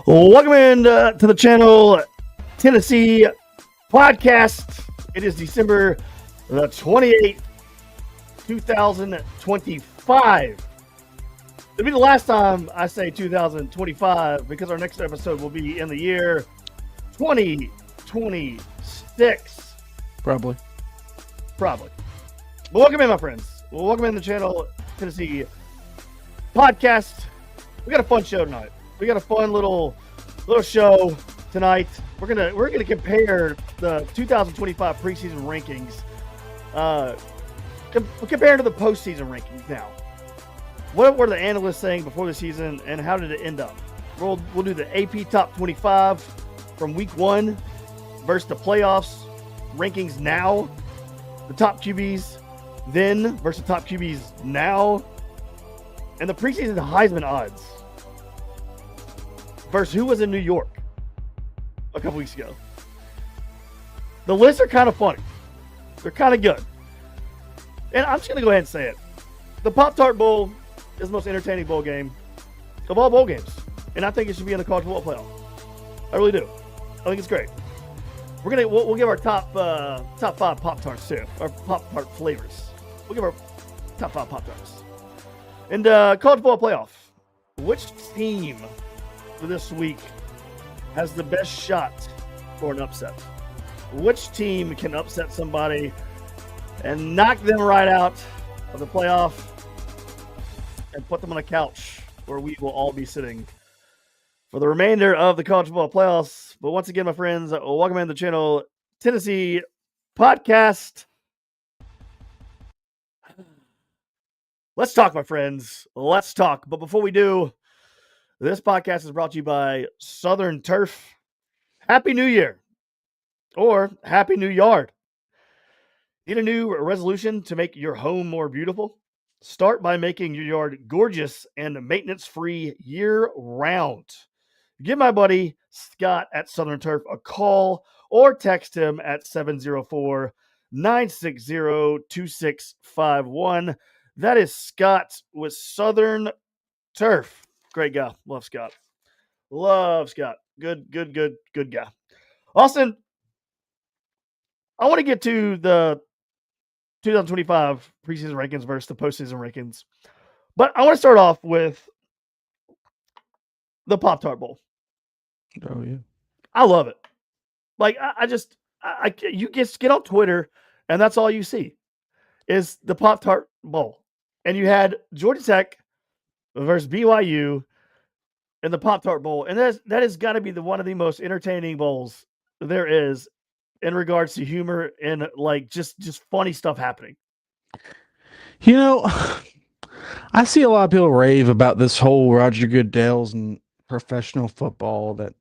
Welcome in to the channel, Tennessee podcast. It is December the 28th, 2025. It'll be the last time I say 2025 because our next episode will be in the year 2026. Probably. But welcome in, my friends. Welcome in the channel, Tennessee podcast. We got a fun show tonight. We got a fun little show tonight. We're gonna compare the 2025 preseason rankings, compared to the postseason rankings. Now, what were the analysts saying before the season, and how did it end up? We'll do the AP top 25 from week 1 versus the playoffs rankings now. The top QBs then versus top QBs now, and the preseason Heisman odds versus who was in New York a couple weeks ago. The lists are kind of funny. They're kind of good. And I'm just going to go ahead and say it. The Pop Tart Bowl is the most entertaining bowl game of all bowl games. And I think it should be in the college football playoff. I really do. I think it's great. We'll give our top 5 Pop Tarts too. Our Pop Tart flavors. We'll give our top 5 Pop Tarts. And college football playoff. Which team this week has the best shot for an upset? Which team can upset somebody and knock them right out of the playoff and put them on a couch where we will all be sitting for the remainder of the college football playoffs? But once again, my friends, welcome in the channel, Tennessee podcast. Let's talk, my friends. Let's talk. But before we do, this podcast is brought to you by Southern Turf. Happy New Year, or Happy New Yard. Need a new resolution to make your home more beautiful? Start by making your yard gorgeous and maintenance-free year-round. Give my buddy Scott at Southern Turf a call or text him at 704-960-2651. That is Scott with Southern Turf. Great guy. Love Scott. Good guy. Austin, I want to get to the 2025 preseason rankings versus the postseason rankings. But I want to start off with the Pop Tart Bowl. Oh, yeah. I love it. Like, you just get on Twitter, and that's all you see is the Pop Tart Bowl. And you had Georgia Tech versus BYU in the Pop Tart Bowl, and that has got to be one of the most entertaining bowls there is in regards to humor and like just funny stuff happening. You know, I see a lot of people rave about this whole Roger Goodell's and professional football, that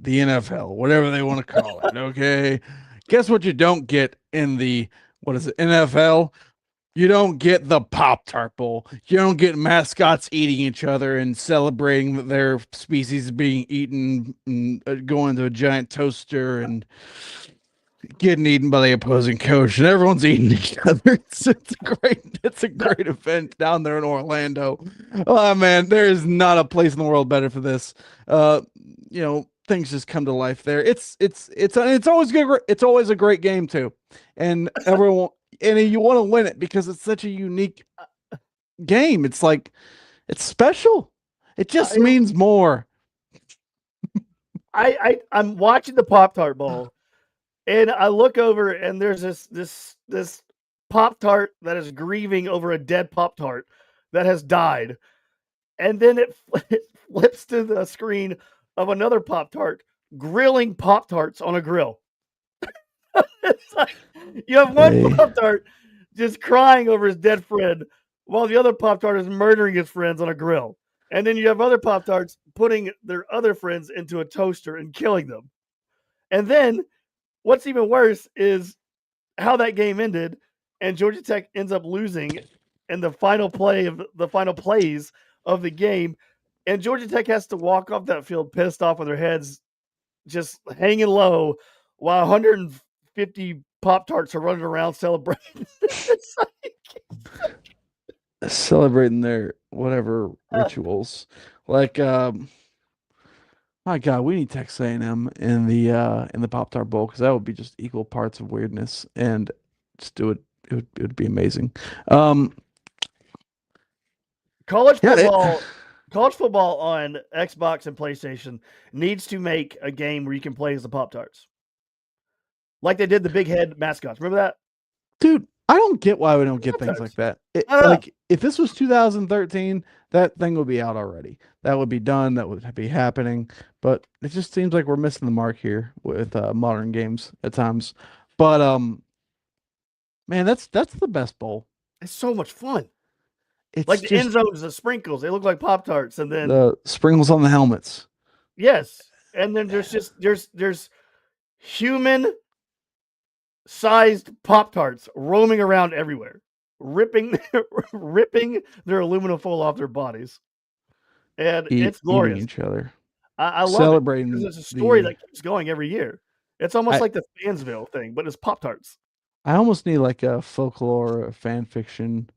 the NFL, whatever they want to call it. Okay, guess what you don't get in the NFL? You don't get the Pop Tart Bowl. You don't get mascots eating each other and celebrating that their species being eaten and going to a giant toaster and getting eaten by the opposing coach, and everyone's eating each other. It's a great event down there in Orlando. Oh man, there is not a place in the world better for this. Things just come to life there. It's always good. It's always a great game too, and everyone. And you want to win it because it's such a unique game. It's like, it's special. It just means more. I'm watching the Pop Tart Bowl, and I look over, and there's this Pop Tart that is grieving over a dead Pop Tart that has died, and then it flips to the screen of another Pop Tart grilling Pop Tarts on a grill. It's like you have one Pop Tart just crying over his dead friend, while the other Pop Tart is murdering his friends on a grill. And then you have other Pop Tarts putting their other friends into a toaster and killing them. And then what's even worse is how that game ended, and Georgia Tech ends up losing in the final plays of the game. And Georgia Tech has to walk off that field pissed off with their heads just hanging low while 150 Pop Tarts are running around celebrating. Celebrating their whatever rituals. Like My God, we need Texas A&M in the Pop Tart Bowl because that would be just equal parts of weirdness and just do it. It would be amazing. Um, College yeah, football, college football on Xbox and PlayStation needs to make a game where you can play as the Pop Tarts, like they did the big head mascots. Remember that? dude, I don't get why we don't get Pop things like Tarts. that. I don't know. Like if this was 2013, that thing would be out already. That would be done. That would be happening. But it just seems like we're missing the mark here with modern games at times. But man, that's the best bowl. It's so much fun. Like It's the end just zones, the sprinkles, they look like Pop Tarts, and then the sprinkles on the helmets. yes, and then there's just there's human sized Pop Tarts roaming around everywhere, ripping ripping their aluminum foil off their bodies, and it's Eating glorious. each other, I love it because celebrating it's a story the. that keeps going every year. It's almost I like the Fansville thing, but it's Pop Tarts. I almost need like a folklore, a fan fiction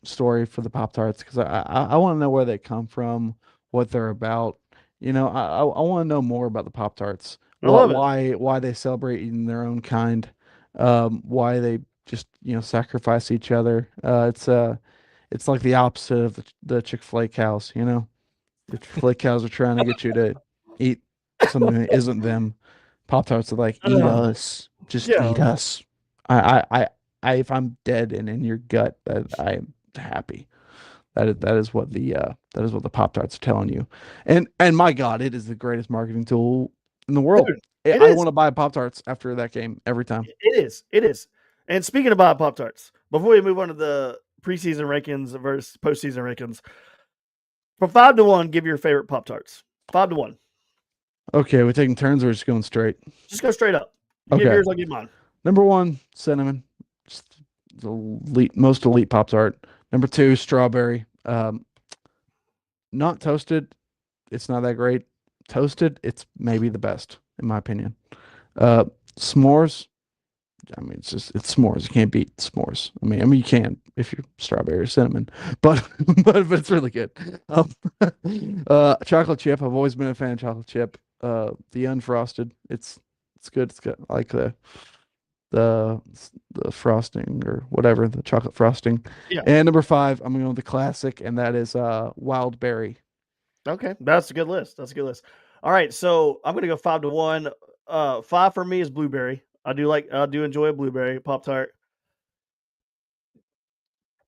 story for the Pop Tarts because I want to know where they come from, what they're about. I want to know more about the Pop Tarts. I What love it. why they celebrate eating their own kind, why they just sacrifice each other. It's like the opposite of the Chick-fil-A cows. The Chick-fil-A cows are trying to get you to eat something that isn't them. Pop Tarts are like, eat us, just Yeah, eat us. If I'm dead and in your gut, that I'm happy. That is what the Pop Tarts are telling you. And my God, it is the greatest marketing tool in the world. dude, it I is. want to buy Pop Tarts after that game every time. It is. It is. And speaking about Pop Tarts, before we move on to the preseason rankings versus postseason rankings, from 5 to 1, give your favorite Pop Tarts. 5 to 1. Okay, we're taking turns. Or we're just going straight. Just go straight up. You give Okay, yours, I'll give mine. number one, cinnamon, just the most elite Pop Tart. Number two, strawberry. Not toasted, it's not that great. Toasted, it's maybe the best in my opinion. Uh, s'mores. I mean, it's s'mores. You can't beat s'mores. I mean, you can if you're strawberry or cinnamon, but but it's really good. Um, chocolate chip. I've always been a fan of chocolate chip. The unfrosted. It's good. It's good. I like the the frosting or whatever the chocolate frosting. Yeah. And number five, I'm gonna go with the classic, and that is wild berry. Okay. That's a good list. That's a good list. All right. So I'm gonna go 5 to 1. 5 for me is blueberry. I do enjoy a blueberry Pop Tart.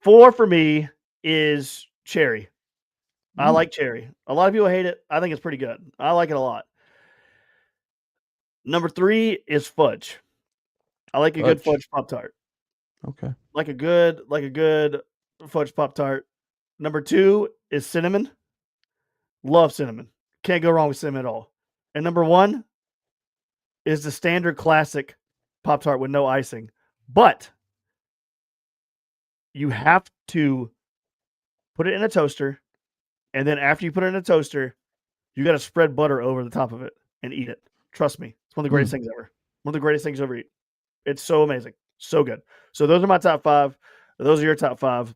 4 for me is cherry. I Mm, like cherry. A lot of people hate it. I think it's pretty good. I like it a lot. Number 3 is fudge. I like a good fudge. fudge Pop Tart. Okay. Like a good fudge Pop Tart. Number 2 is cinnamon. Love cinnamon. Can't go wrong with cinnamon at all. And number 1 is the standard classic Pop Tart with no icing. But you have to put it in a toaster, and then after you put it in a toaster, you got to spread butter over the top of it and eat it. Trust me, it's one of the greatest Mm. things ever. One of the greatest things ever eat. It's so amazing, so good. So those are my top 5. Those are your top 5.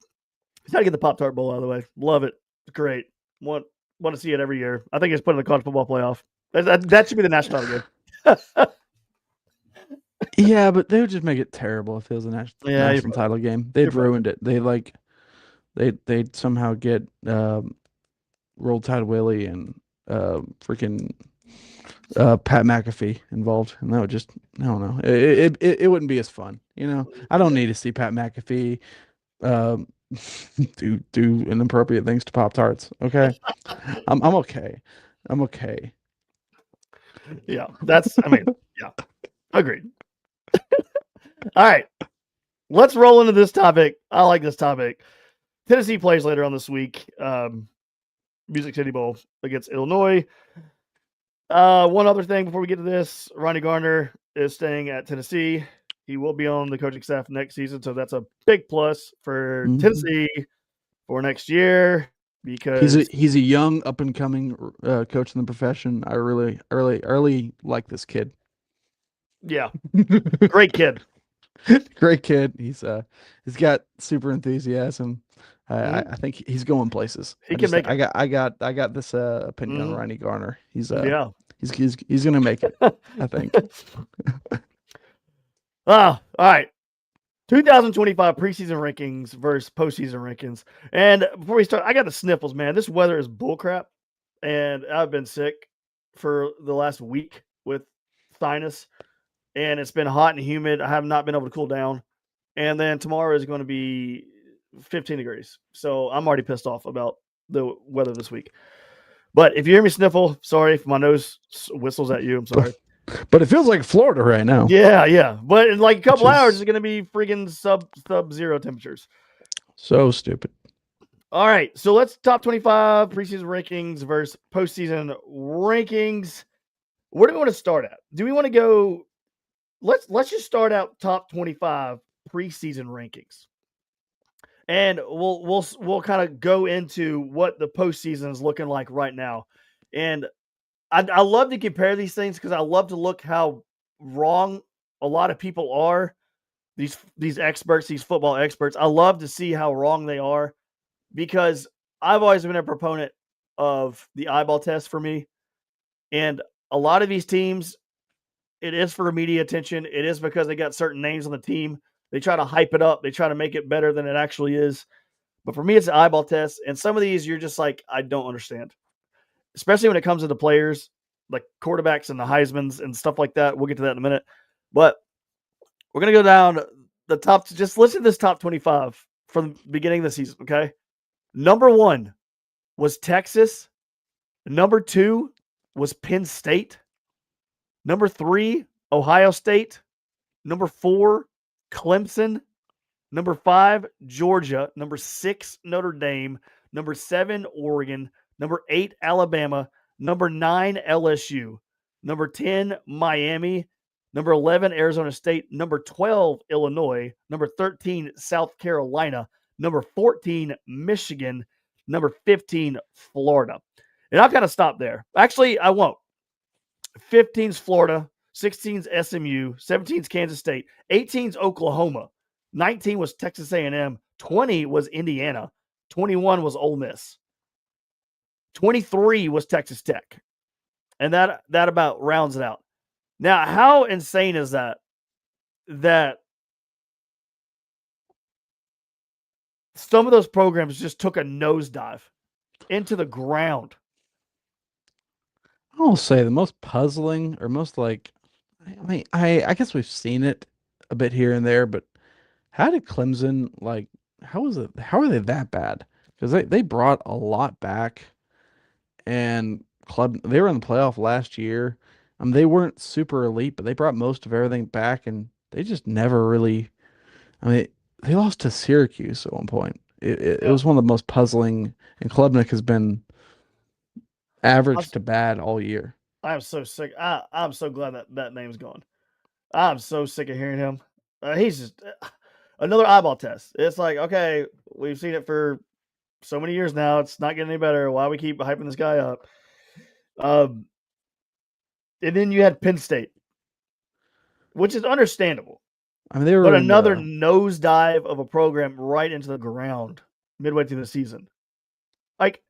Got to get the Pop Tart Bowl out of the way. Love it. It's great. Want to see it every year. I think it's put in the college football playoff. That should be the national title game. Yeah, but they would just make it terrible if it was a Yeah, national title game. They'd you're probably ruined it. They'd somehow get Roll Tide Willie and freaking Pat McAfee involved, and that would just I don't know. It wouldn't be as fun. I don't need to see Pat McAfee um, do inappropriate things to Pop Tarts. Okay, I'm okay. I'm okay. yeah. I mean, yeah. Agreed. All right. Let's roll into this topic. I like this topic. Tennessee plays later on this week. Music City Bowl against Illinois. One other thing before we get to this, Ronnie Garner is staying at Tennessee. He will be on the coaching staff next season, so that's a big plus for Mhm. Tennessee for next year because He's a young up and coming coach in the profession. I really like this kid. yeah, great kid. Great kid. He's got super enthusiasm. Mhm. I think he's going places. He can make it. I got this opinion on Mhm. Ronnie Garner. Yeah. He's gonna make it. I think. All right. 2025 preseason rankings versus postseason rankings. And before we start, I got the sniffles, man. This weather is bullcrap, and I've been sick for the last week with sinus, and it's been hot and humid. I have not been able to cool down, and then tomorrow is going to be 15 degrees. So I'm already pissed off about the weather this week. But if you hear me sniffle, sorry if my nose whistles at you. I'm sorry. But it feels like Florida right now. Yeah. But in like a couple hours, Is it's going to be freaking sub zero temperatures. so stupid. All right, so let's top 25 preseason rankings versus postseason rankings. Where do we want to start at? Do we want to go? Let's just start out top 25 preseason rankings, and we'll kind of go into what the postseason is looking like right now. And I love to compare these things because I love to look how wrong a lot of people are. These experts, these football experts. I love to see how wrong they are because I've always been a proponent of the eyeball test for me. And a lot of these teams, it is for media attention. It is because they got certain names on the team. They try to hype it up. They try to make it better than it actually is. But for me, it's an eyeball test. And some of these, you're just like, I don't understand. Especially when it comes to the players, like quarterbacks and the Heismans and stuff like that. We'll get to that in a minute. But we're going to go down the top. Just listen to this top 25 from the beginning of the season, okay? Number 1 was Texas. Number 2 was Penn State. Number 3, Ohio State. Number 4, Clemson. Number 5, Georgia. Number 6, Notre Dame. Number 7, Oregon. Number 8, Alabama. Number 9, LSU. Number 10, Miami. Number 11, Arizona State. Number 12, Illinois. Number 13, South Carolina. Number 14, Michigan. Number 15, Florida. And I'll kind of stop there. Actually, I won't. 15's Florida. 16's SMU. 17's Kansas State. 18's Oklahoma. 19 was Texas A&M. 20 was Indiana. 21 was Ole Miss. 23 was Texas Tech. And that about rounds it out. Now, how insane is that? That some of those programs just took a nosedive into the ground. I'll say the most puzzling or most like, I guess we've seen it a bit here and there, but how did Clemson like? How was it? How are they that bad? Because they brought a lot back, and they were in the playoff last year. They weren't super elite, but they brought most of everything back, and they just never really. I mean, they lost to Syracuse at one point. It Yeah. was one of the most puzzling, and Klubnik has been average to bad all year. I'm so sick. I'm so glad that name's gone. I'm so sick of hearing him. He's just another eyeball test. It's like, okay, we've seen it for so many years now. It's not getting any better. Why we keep hyping this guy up? Um, and then you had Penn State, which is understandable, I mean, they but were in another the nosedive of a program right into the ground midway through the season. Like,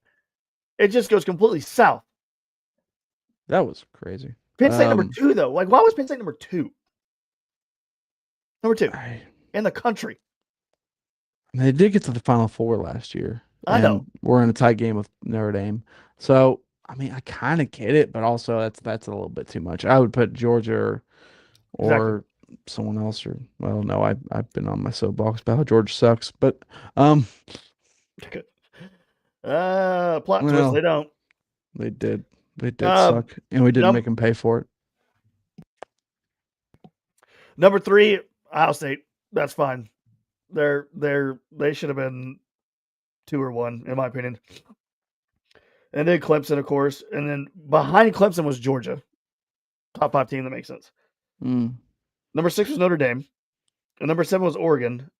it just goes completely south. that was crazy. Penn State number 2, though. Like, why was Penn State number 2? Number 2 in the country. They did get to the Final Four last year, I know. and we're in a tight game with Notre Dame. So, I mean, I kind of get it, but also that's a little bit too much. I would put Georgia or someone else, or well, no, I've been on my soapbox about how Georgia sucks, but Plot twist, they don't. They did suck, and we didn't make them pay for it. Number 3, Ohio State. That's fine. They should have been 2 or 1, in my opinion. And then Clemson, of course. And then behind Clemson was Georgia. Top 5 team, that makes sense. Number 6 was Notre Dame. And number 7 was Oregon.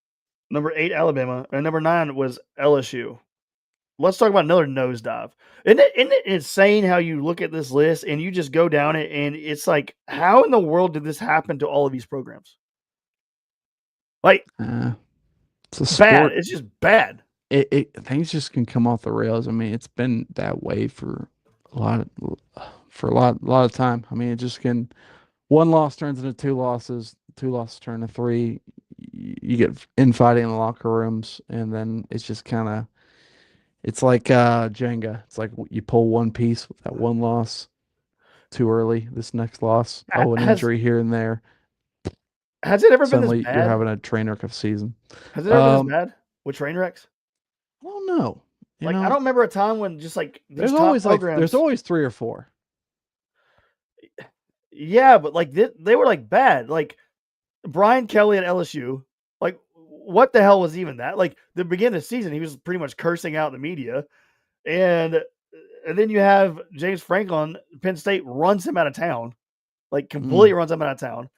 Number 8, Alabama. And number 9 was LSU. Let's talk about another nosedive. Isn't it insane how you look at this list and you just go down it and it's like, how in the world did this happen to all of these programs? Like, it's a bad. sport. It's just bad. things just can come off the rails. I mean, it's been that way for a lot of time. I mean, it just can one loss turns into two losses, two losses turn to three. You get infighting in the locker rooms, and then it's just kind of it's like Jenga. It's like you pull one piece with that one loss too early. This next loss, oh, an Has injury here and there. has it ever been this Suddenly, you're bad? having a train wreck of season. Has it ever been this Um, bad with train wrecks? I don't know. You Like I know, don't remember a time when just like these top there's programs. always three or four. Yeah, but like they were like bad. Like Brian Kelly at LSU. Like what the hell was even that? Like the beginning of the season, he was pretty much cursing out the media, and then you have James Franklin, Penn State runs him out of town, like completely Mm. runs him out of town,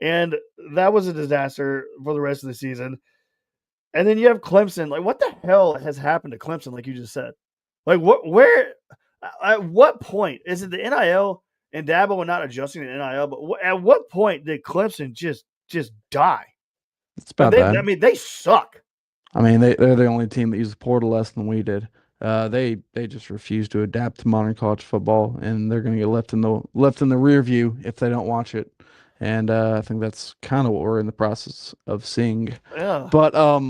and that was a disaster for the rest of the season. And then you have Clemson. Like, what the hell has happened to Clemson? Like you just said, like what? Where? At what point is it the NIL and Dabo are not adjusting the NIL? But at what point did Clemson just die? It's about that. I mean, they suck. I mean, they're the only team that used the portal less than we did. They just refuse to adapt to modern college football, and they're going to get left in the rear view if they don't watch it. And I think that's kind of what we're in the process of seeing. Yeah, But I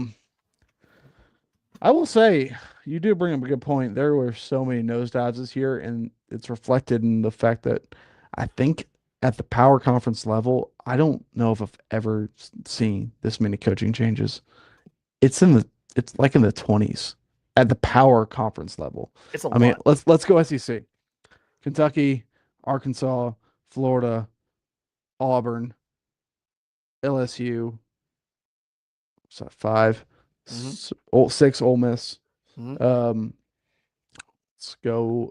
will say you do bring up a good point. There were so many nosedives this year, and it's reflected in the fact that I think at the power conference level, I don't know if I've ever seen this many coaching changes. It's in the it's like in the 20s at the power conference level. it's a I mean, lot. let's go SEC. Kentucky, Arkansas, Florida, Auburn, LSU, so five, Mm-hmm. six, Ole Miss. Mm-hmm. Um, let's go.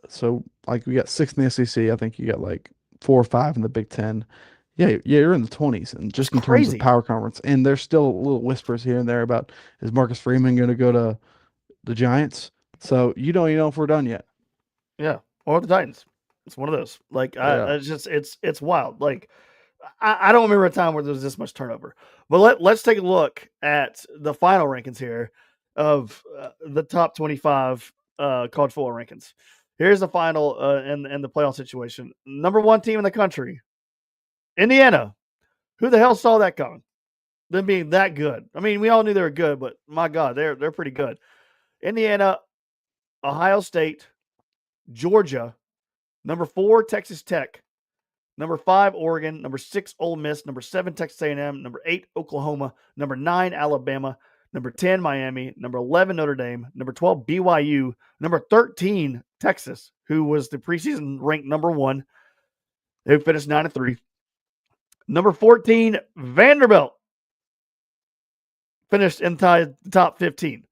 So like we got six in the SEC. I think you got like four or five in the Big Ten. Yeah, you're in the 20s, and That's just in terms of crazy. power conference, and there's still little whispers here and there about is Marcus Freeman going to go to the Giants. So you don't even know if we're done yet. Yeah, or the Titans. It's one of those. Like, Yeah. it's just it's wild. Like, I don't remember a time where there was this much turnover. But let's take a look at the final rankings here of the top 25 college football rankings. Here's the final and the playoff situation. Number one team in the country, Indiana. Who the hell saw that coming? Them being that good. I mean, we all knew they were good, but my God, they're pretty good. Indiana, Ohio State, Georgia, number 4, Texas Tech. Number 5, Oregon. Number 6, Ole Miss. Number 7, Texas A&M. Number 8, Oklahoma. Number 9, Alabama. Number 10, Miami. Number 11, Notre Dame. Number 12, BYU. Number 13, Texas, who was the preseason ranked number 1. They finished 9-3. Number 14, Vanderbilt. Finished in the top 15.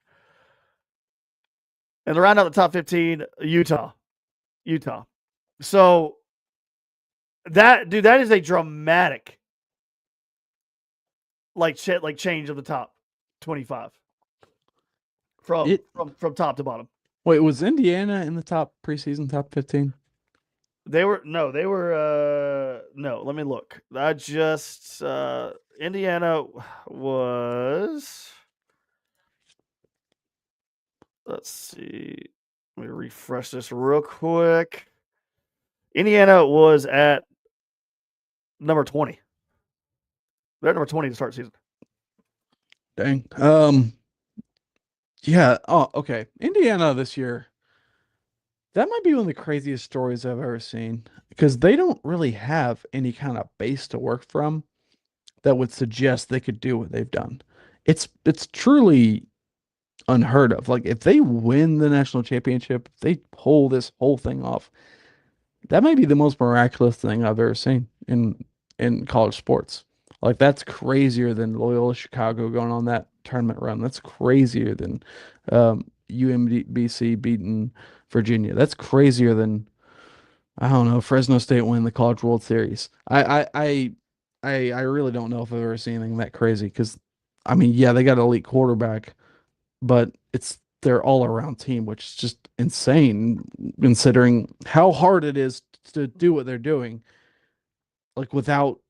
And to round out the top 15, Utah. So that is a dramatic change of the top 25 from It from top to bottom. Wait, was Indiana in the top preseason top 15? They were no, let me look. I just Indiana was, let's see. Let me refresh this real quick. Indiana was at number 20. They're at number 20 to start the season. Dang. Yeah. Oh, okay. Indiana this year. That might be one of the craziest stories I've ever seen because they don't really have any kind of base to work from that would suggest they could do what they've done. It's truly unheard of. Like if they win the national championship, if they pull this whole thing off, that might be the most miraculous thing I've ever seen in college sports. Like that's crazier than Loyola Chicago going on that tournament run. That's crazier than UMBC beating Virginia. That's crazier than I don't know Fresno State winning the College World Series. I really don't know if I've ever seen anything that crazy because I mean yeah they got an elite quarterback, but it's their all around team, which is just insane considering how hard it is to do what they're doing, like without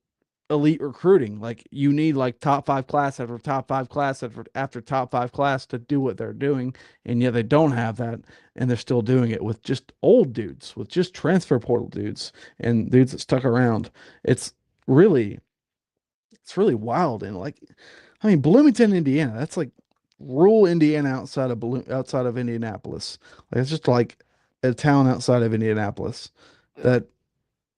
elite recruiting. Like you need like top five class after top five class after top five class to do what they're doing, and yet they don't have that, and they're still doing it with just old dudes, with just transfer portal dudes and dudes that stuck around. It's really it's really wild. And like, I mean, Bloomington, Indiana, that's like rural Indiana outside of Indianapolis. Like it's just like a town outside of Indianapolis that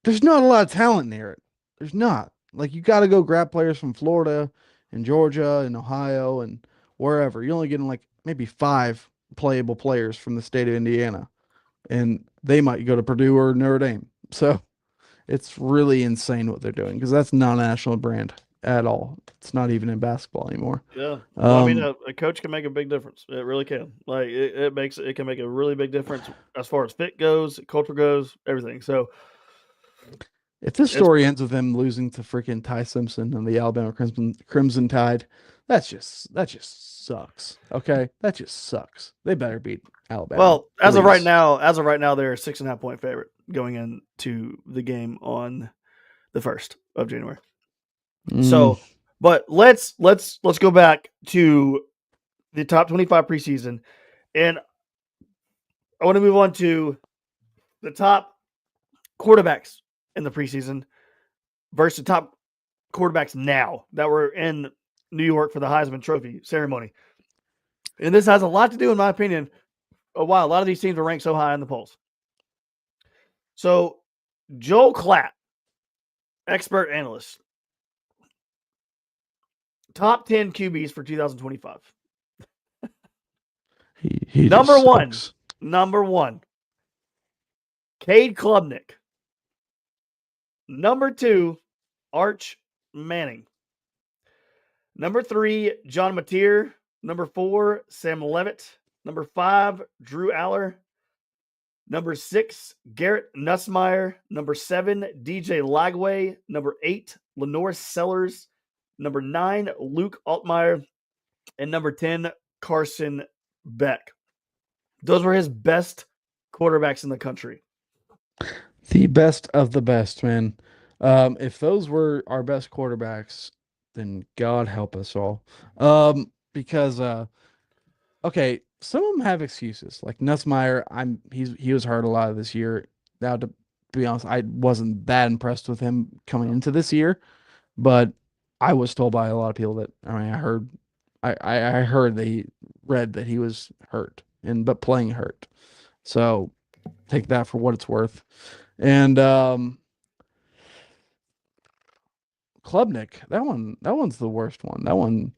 there's not a lot of talent near it. There's not. Like you got to go grab players from Florida and Georgia and Ohio and wherever. You're only getting like maybe five playable players from the state of Indiana, and they might go to Purdue or Notre Dame. So it's really insane what they're doing because that's not a national brand at all. It's not even in basketball anymore. Yeah. Well, I mean, Um, a coach can make a big difference. It really can. Like it can make a really big difference as far as fit goes, culture goes, everything. So if this it's story ends with them losing to freaking Ty Simpson and the Alabama Crimson Tide, that just sucks. Okay, that just sucks. They better beat Alabama, well please. as of right now, they're a 6.5 point favorite going into the game on the 1st of January. Mm, So, but let's go back to the top 25 preseason, and I want to move on to the top quarterbacks in the preseason versus the top quarterbacks now that were in New York for the Heisman Trophy ceremony. And this has a lot to do, in my opinion, of why a lot of these teams are ranked so high in the polls. So, Joel Klatt, expert analyst, top 10 QBs for 2025. he Number just one, sucks. number one, Cade Klubnik. Number two, Arch Manning. Number three, John Mateer. Number four, Sam Levitt. Number five, Drew Aller. Number six, Garrett Nussmeyer. Number seven, DJ Lagway. Number eight, Lenore Sellers. Number nine, Luke Altmaier. And number 10, Carson Beck. Those were his best quarterbacks in the country. The best of the best, man. If those were our best quarterbacks, then God help us all. Because okay, some of them have excuses. Like Nussmeyer, he was hurt a lot of this year. Now, to be honest, I wasn't that impressed with him coming into this year, but I was told by a lot of people that I mean, I heard they read that he was hurt and but playing hurt. So take that for what it's worth. And Klubnik, that one's the worst one. That one,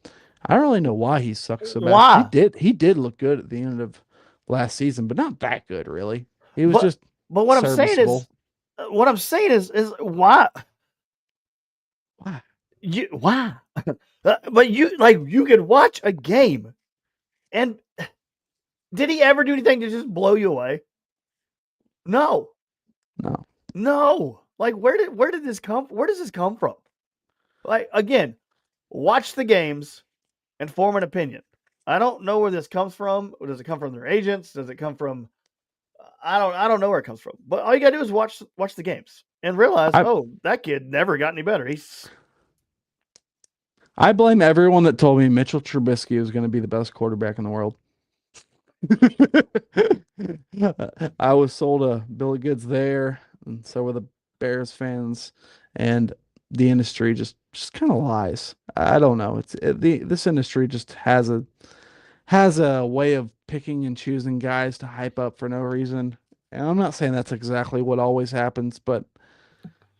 I don't really know why he sucks so bad. Why? He did look good at the end of last season, but not that good really. He was But just but serviceable. what I'm saying is why Why? why? But you could watch a game, and did he ever do anything to just blow you away? No, No. no. Like where did this come? Where does this come from? Like again, watch the games and form an opinion. I don't know where this comes from. Does it come from their agents? Does it come from? I don't know where it comes from. But all you gotta do is watch the games and realize, I oh, that kid never got any better. He's I blame everyone that told me Mitchell Trubisky was going to be the best quarterback in the world. I was sold a bill of goods there, and so were the Bears fans, and the industry just kind of lies. I don't know. This industry just has a way of picking and choosing guys to hype up for no reason. And I'm not saying that's exactly what always happens, but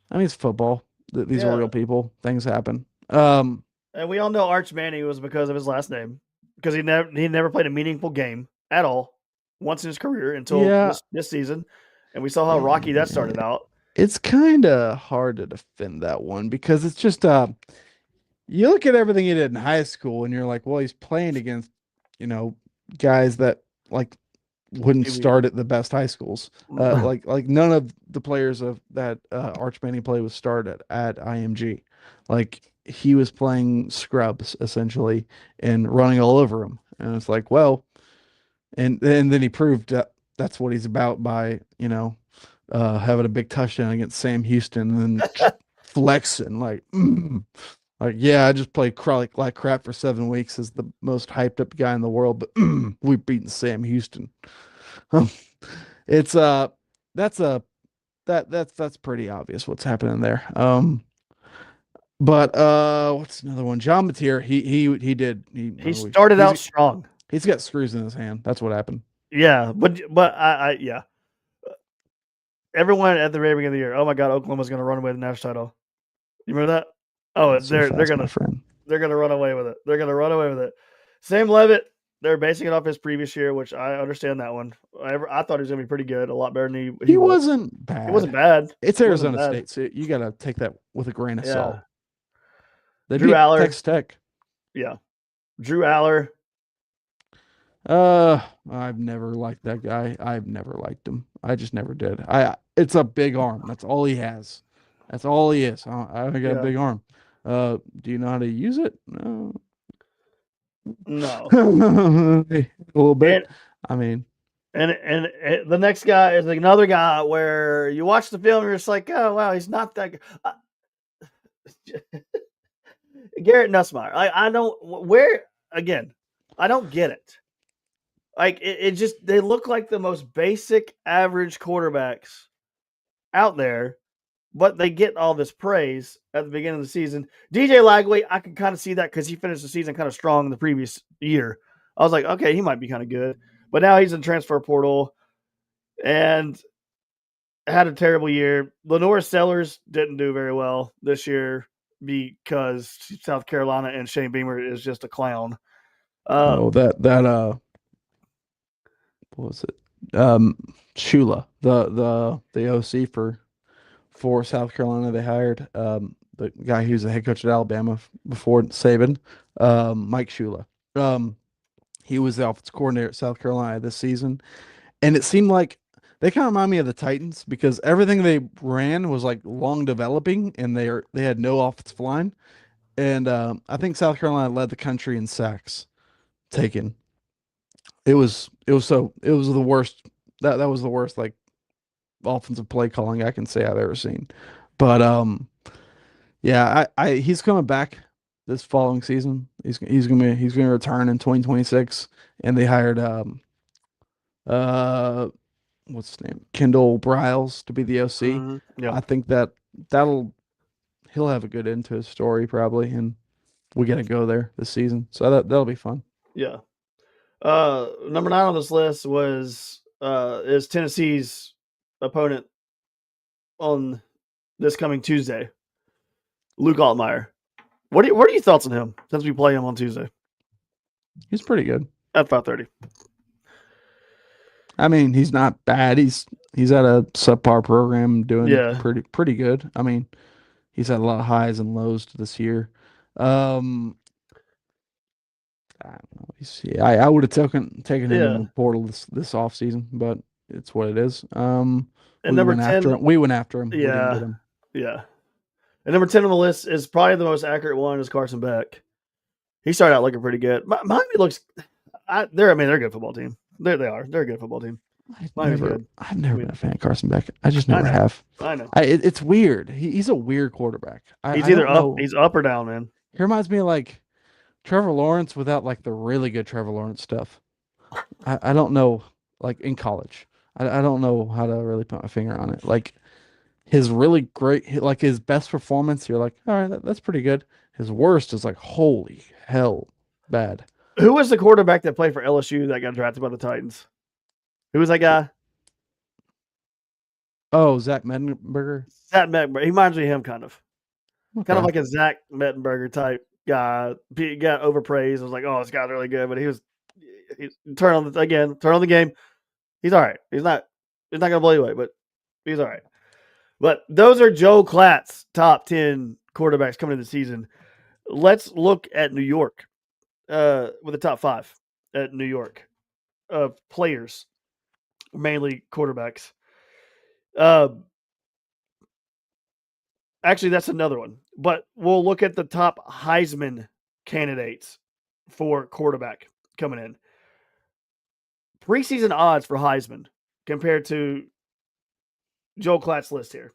I mean it's football. These are yeah. real people. Things happen. And we all know Arch Manning was because of his last name, because he never played a meaningful game at all once in his career until Yeah, this season, and we saw how rocky that started out. it's kind of hard to defend that one because it's just you look at everything he did in high school and you're like, well, he's playing against, you know, guys that like wouldn't Maybe. start at the best high schools. Like none of the players of that Arch Manning played was started at IMG. Like he was playing scrubs essentially and running all over him. And it's like, well, and then he proved that that's what he's about by, having a big touchdown against Sam Houston and then flexing like yeah, I just played like crap for 7 weeks as the most hyped up guy in the world, but we've beaten Sam Houston. Um, it's that's a that's pretty obvious what's happening there. But what's another one? John Mateer, he did He started out strong. he's got screws in his hand. That's what happened. Yeah, but I yeah. Everyone at the very beginning of the year, oh my God, Oklahoma's going to run away with the national title. You remember that? Oh, So they're fast, gonna my friend. they're gonna run away with it. They're gonna run away with it. Sam Levitt, they're basing it off his previous year, which I understand that one. I thought he was gonna be pretty good, a lot better than He was. wasn't It wasn't bad. bad. It's It wasn't Arizona bad. State, so you got to take that with a grain of Yeah. salt. They Drew beat Aller. Texas Tech. Yeah. Drew Aller. I've never liked that guy. I've never liked him. I just never did. It's a big arm. That's all he has. That's all he is. I got a big arm. Do you know how to use it? No. No. A little bit. I mean, and the next guy is another guy where you watch the film and you're just like, oh wow, he's not that Garrett Nussmeier. I don't where again. I don't get it. Like it just they look like the most basic average quarterbacks out there, but they get all this praise at the beginning of the season. DJ Lagway, I can kind of see that because he finished the season kind of strong the previous year. I was like, okay, he might be kind of good, but now he's in transfer portal and had a terrible year. Lenore Sellers didn't do very well this year because South Carolina and Shane Beamer is just a clown. what was it? Shula, the OC for South Carolina, they hired the guy who's the head coach at Alabama before Saban, Mike Shula. He was the offensive coordinator at South Carolina this season, and it seemed like they kind of remind me of the Titans because everything they ran was like long developing, and they had no offensive line. And I think South Carolina led the country in sacks taken. It was the worst. That was the worst like offensive play calling I can say I've ever seen. But yeah, I he's coming back this following season. He's gonna return in 2026, and they hired uh what's his name, Kendall Briles to be the OC. Yeah. I think that'll he'll have a good end to his story probably, and we gotta go there this season, so that'll be fun. Yeah. Number 9 on this list is Tennessee's opponent on this coming Tuesday, Luke Altmaier. What are your thoughts on him since we play him on Tuesday He's pretty good. at 5:30? I mean, he's not bad. He's at a subpar program doing Yeah. pretty good. I mean, he's had a lot of highs and lows this year. Um, I don't know. I would have taken him in Yeah. the portal this off season, but it's what it is. And We number went after 10, him. We went after him. We didn't yeah, get him. yeah. And number 10 on the list is probably the most accurate one is Carson Beck. He started out looking pretty good. Miami looks, they're a good football team. They are. They're a good football team. Miami's good. I've never been a fan of Carson Beck. I just never know. have. I know. It's weird. He's a weird quarterback. He's I either don't up, know. he's up or down, man. He reminds me of like Trevor Lawrence without like the really good Trevor Lawrence stuff. I don't know, like in college. I don't know how to really put my finger on it. Like his really great, like his best performance, you're like, all right, that's pretty good. His worst is like, holy hell, bad. Who was the quarterback that played for LSU that got drafted by the Titans? Who was that guy? Oh, Zach Mettenberger. Zach Mettenberger. He reminds me of him kind of. Okay. Kind of like a Zach Mettenberger type guy. He got overpraised. I was like, oh, this guy's really good. But he turn on the game. He's all right. He's not gonna blow you away, but he's all right. But those are Joe Klatt's top 10 quarterbacks coming into the season. Let's look at New York with the top 5 at New York of players, mainly quarterbacks. Actually, that's another one. But we'll look at the top Heisman candidates for quarterback coming in. Preseason odds for Heisman compared to Joe Klatt's list here.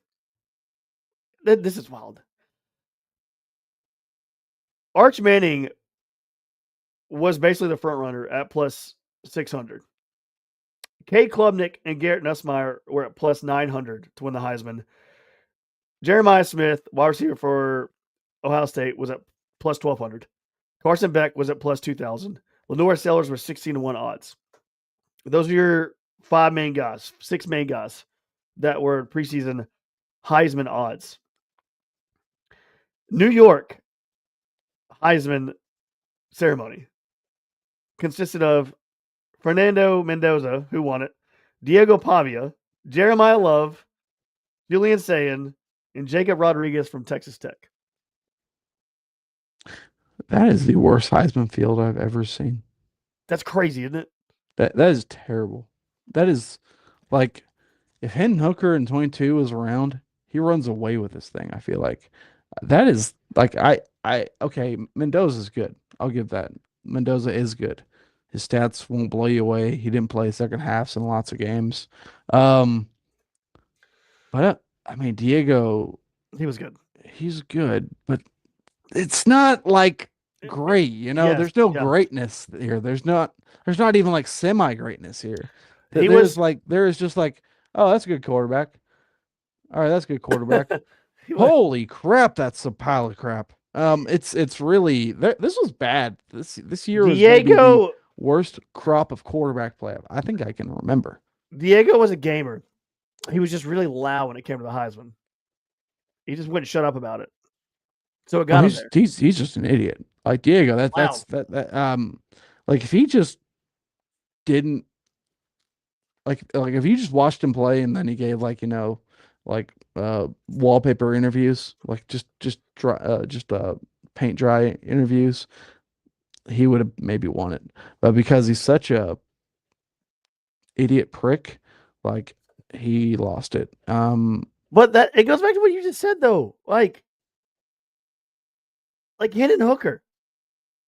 This is wild. Arch Manning was basically the front runner at plus 600. Cade Klubnik and Garrett Nussmeier were at plus 900 to win the Heisman. Jeremiah Smith, wide receiver for Ohio State, was at plus 1,200. Carson Beck was at plus 2,000. Lenore Sellers was 16 to 1 odds. Those are your six main guys that were preseason Heisman odds. New York Heisman ceremony consisted of Fernando Mendoza, who won it, Diego Pavia, Jeremiah Love, Julian Sayin, and Jacob Rodriguez from Texas Tech. That is the worst Heisman field I've ever seen. That's crazy, isn't it? That is terrible. That is like if Hendon Hooker in 22 was around, he runs away with this thing. I feel like that is like I okay. Mendoza's good. I'll give that. Mendoza is good. His stats won't blow you away. He didn't play second halves in lots of games. Um, but I mean Diego, He was good. he's good, but it's not like great, Yes, there's no yeah. greatness here. There's not even like semi greatness here. He There's was. like there is just like, oh, that's a good quarterback. All right, that's a good quarterback. He was Holy crap, that's a pile of crap. It's really this was bad. This year was maybe the Diego. worst crop of quarterback play I think I can remember. Diego was a gamer. He was just really loud when it came to the Heisman. He just wouldn't shut up about it. So it Oh, got him there. he's just an idiot. Like Diego, Loud. like if he just didn't like if you just watched him play and then he gave like like wallpaper interviews, like just paint dry interviews, he would have maybe won it. But because he's such a idiot prick, like he lost it. But that it goes back to what you just said though. Like Hendon Hooker.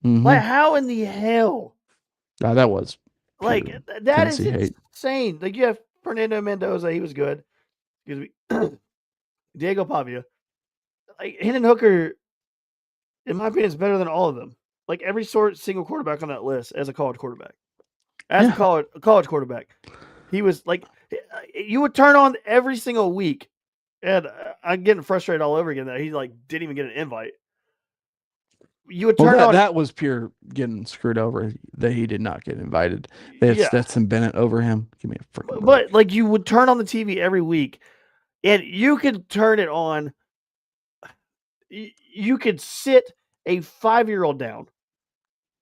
Mhm. Like how in the hell? That was Like pure that is Tennessee hate. insane. Like you have Fernando Mendoza, he was good. Excuse me. Diego Pavia. Like Hendon Hooker, in my opinion, is better than all of them. Like every single quarterback on that list as a college quarterback. As Yeah. a college quarterback. He was like you would turn on every single week. And I'm getting frustrated all over again that he like didn't even get an invite. You would Well, turn on that was pure getting screwed over that he did not get invited. They had yeah. Stetson Bennett over him. Give me a freaking break. But like you would turn on the TV every week and you could turn it on. You could sit a 5-year-old down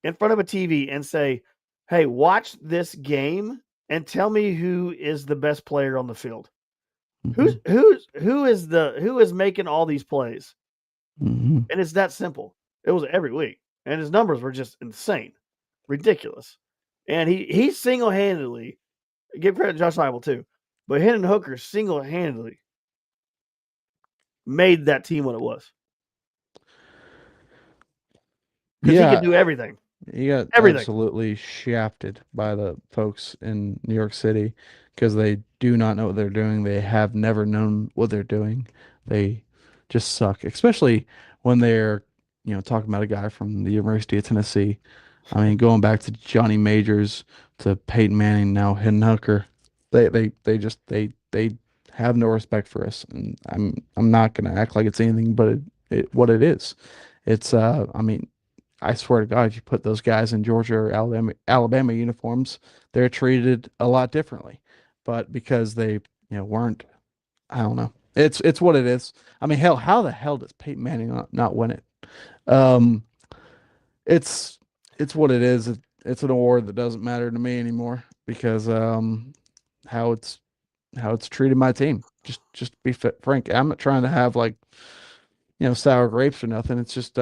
in front of a TV and say, "Hey, watch this game and tell me who is the best player on the field. Mhm. Who is making all these plays?" Mhm. And it's that simple. It was every week, and his numbers were just insane, ridiculous. And he single handedly give credit to Josh Heupel too, but Hendon Hooker single handedly made that team what it was because he could Yeah, do everything, he got everything. absolutely shafted by the folks in New York City because they do not know what they're doing. They have never known what they're doing. They just suck, especially when they're, talking about a guy from the University of Tennessee. I mean, going back to Johnny Majors to Peyton Manning, now Hendon Hooker. They have no respect for us, and I'm not gonna act like it's anything but what it is. It's I mean, I swear to God, if you put those guys in Georgia or Alabama uniforms, they're treated a lot differently. But because they, weren't, I don't know. It's what it is. I mean, hell, how the hell does Peyton Manning not win it? Um, it's it's what it is. It's an award that doesn't matter to me anymore because how it's how it's treated my team. Just to be frank, I'm not trying to have like sour grapes or nothing. It's just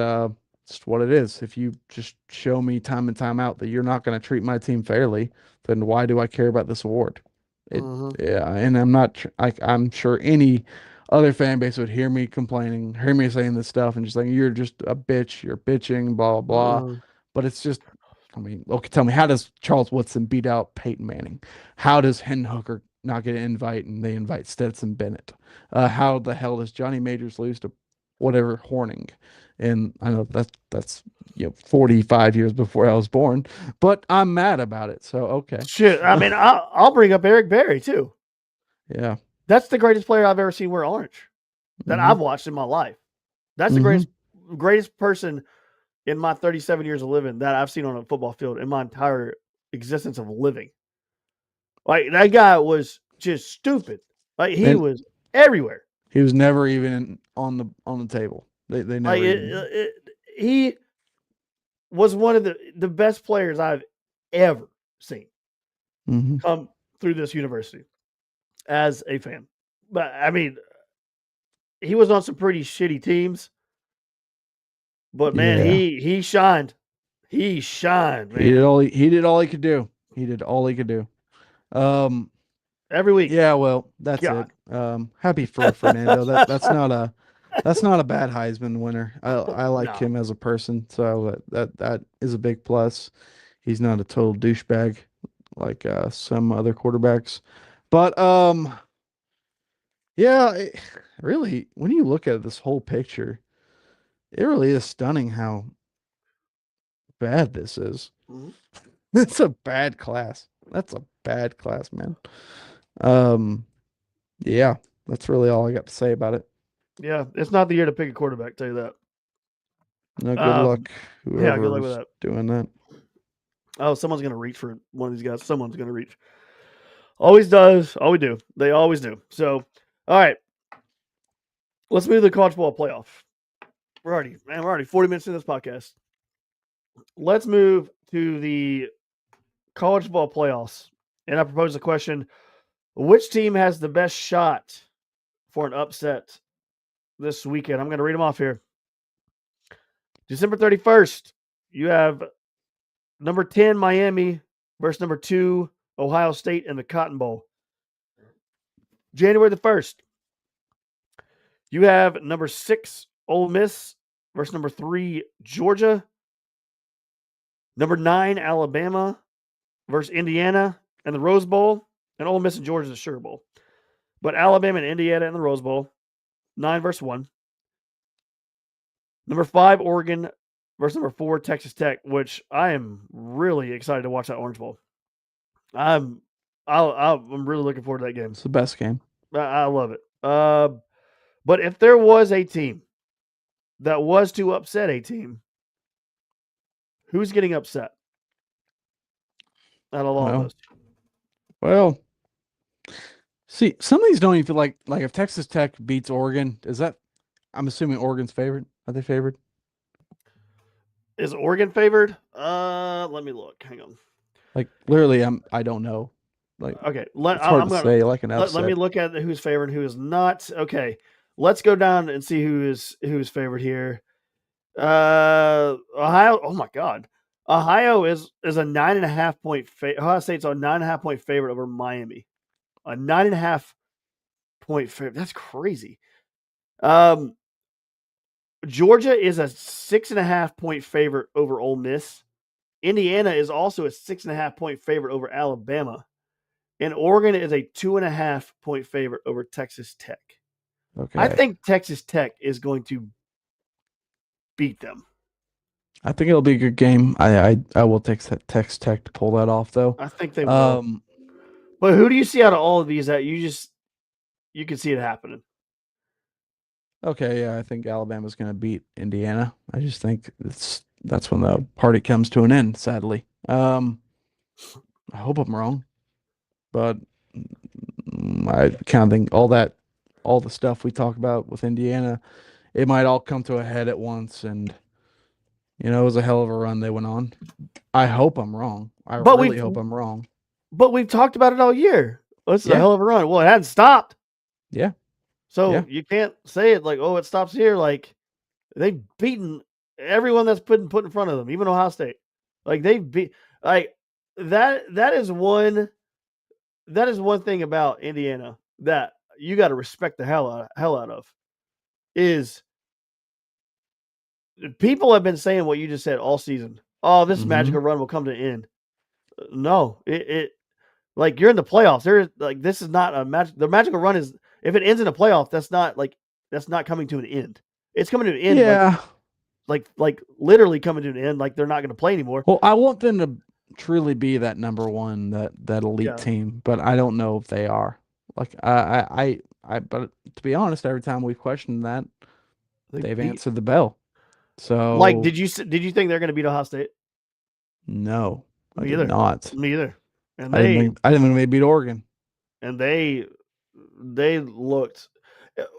what it is. If you just show me time and time out that you're not going to treat my team fairly, then why do I care about this award? It Mm-hmm. Yeah, and I'm not like I'm sure any other fan base would hear me complaining, hear me saying this stuff, and just like you're just a bitch, you're bitching, blah blah blah. Mm-hmm. But it's just, I mean, okay, tell me, how does Charles Woodson beat out Peyton Manning? How does Hendon Hooker not get an invite and they invite Stetson Bennett? How the hell does Johnny Majors lose to whatever Horning. And I know that's 45 years before I was born, but I'm mad about it. So okay. Shit. I mean, I'll bring up Eric Berry too. Yeah. That's the greatest player I've ever seen wear orange that Hmm. I've watched in my life. That's the Hmm. greatest person in my 37 years of living that I've seen on a football field in my entire existence of living. Like that guy was just stupid. Like he And was everywhere. he was never even on the table. They Like never even. he was one of the best players I've ever seen Hmm. come through this university as a fan. But I mean, he was on some pretty shitty teams, but man, Yeah. he shined. He shined, He did man. all he did all he could do. He did all he could do. Um Every week. yeah, well, that's it. God. Happy for Fernando. That's not a bad Heisman winner. I like No. him as a person, so that is a big plus. He's not a total douchebag like some other quarterbacks. But yeah, really when you look at this whole picture, it really is stunning how bad this is. Mhm. It's a bad class. That's a bad class, man. Um, yeah, that's really all I got to say about it. Yeah, it's not the year to pick a quarterback, tell you that. No, good Um, luck, yeah, good luck with whoever's that. doing that. Oh, someone's gonna reach for one of these guys. Someone's gonna reach. Always does. Always do. They always do. So, all right, let's move to the college football playoff. We're already 40 minutes into this podcast. Let's move to the college football playoffs. And I propose a question: which team has the best shot for an upset this weekend? I'm going to read them off here. December 31st, you have number 10 Miami versus number 2 Ohio State in the Cotton Bowl. January the 1st, you have number 6 Ole Miss versus number 3 Georgia. Number 9 Alabama versus Indiana in the Rose Bowl. And Ole Miss and Georgia is the Sugar Bowl. But Alabama and Indiana in the Rose Bowl, 9 versus 1. Number 5 Oregon versus number 4 Texas Tech, which I am really excited to watch that Orange Bowl. I'm really looking forward to that game. It's the best game. I love it. But if there was a team that was to upset a team, who's getting upset out of all Well, those? well, see, some of these don't even feel like if Texas Tech beats Oregon, is that I'm assuming Oregon's favored. Are they favored? Is Oregon favored? Let me look. Hang on. Like literally, I don't know. Like Okay, it's hard to say like an let me upset. look at who's favored and who is not. Okay, let's go down and see who's favored here. Ohio. Oh my God, Ohio is a 9.5 point. Ohio State's a 9.5 point favorite over Miami. A 9.5 point favorite. That's crazy. Um, Georgia is a 6.5 point favorite over Ole Miss. Indiana is also a 6.5 point favorite over Alabama. And Oregon is a 2.5 point favorite over Texas Tech. I Okay. think Texas Tech is going to beat them. I think it'll be a good game. I will take Texas Tech to pull that off though. I think they will. Um, But who do you see out of all of these that you can see it happening? okay, yeah, I think Alabama's going to beat Indiana. I just think that's when the party comes to an end, sadly. I hope I'm wrong, but I kind of think all the stuff we talk about with Indiana, it might all come to a head at once, and it was a hell of a run they went on. I hope I'm wrong. I But really we've hope I'm wrong. but we've talked about it all year. This is a Yeah, hell of a run. Well, it hadn't stopped. yeah, So yeah. you can't say it like, oh, it stops here. Like they've beaten everyone that's put in front of them, even Ohio State. Like they've beat like that is one thing about Indiana that you got to respect the hell out of is people have been saying what you just said all season. Oh, this Hmm. magical run will come to an end. No, it like you're in the playoffs. There's like this is not a magic. The magical run is if it ends in a playoff, that's not coming to an end. It's coming to an end, Yeah. like literally coming to an end. Like they're not going to play anymore. Well, I want them to truly be that number one, that elite Yeah, team, but I don't know if they are. Like but to be honest, every time we've questioned that, they they've beat. answered the bell. Like, So did you think they're going to beat Ohio State? no, I Me did either. not. Me either. And I didn't think they beat Oregon. and they looked